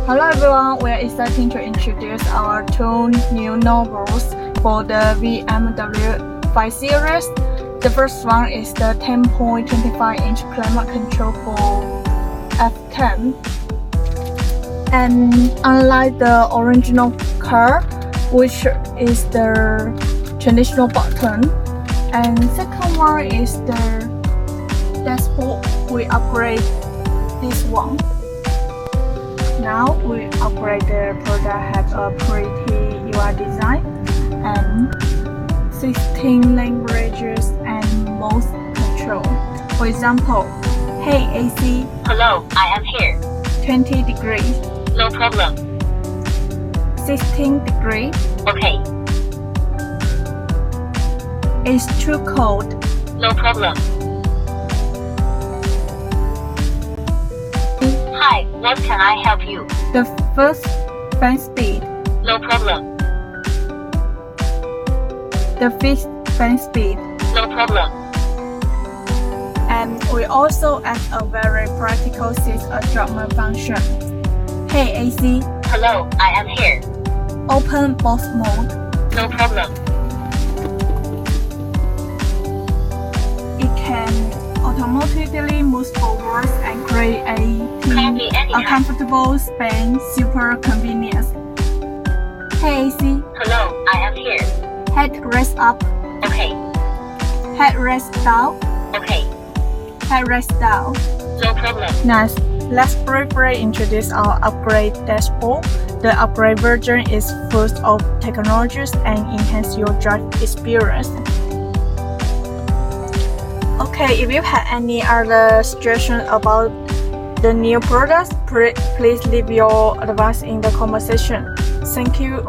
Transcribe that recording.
Hello everyone, we are excited to introduce our two new novels for the BWMF10 series. The first one is the 10.25-inch climate control for F10. And unlike the original car, which is the traditional button, and second one is the dashboard, we upgrade this one. Now we upgrade the product have a pretty UI design and 16 languages and voice control. For example, hey AC. Hello, I am here. 20 degrees. No problem. 16 degrees. Okay. It's too cold. No problem. Hi, what can I help you? The first fan speed. No problem. The fifth fan speed. No problem. And we also add a very practical seat adjustment function. Hey AC. Hello, I am here. Open both mode. No problem. It can automatically move forwards and create a comfortable space, super convenient. Hey AC. Hello, I am here. Headrest up. Okay. Headrest down. Okay. Headrest down. No problem. Next, let's briefly introduce our upgrade dashboard. The upgrade version is full of technologies and enhance your drive experience. Okay, if you have any other suggestion about the new products, please leave your advice in the comment section. Thank you.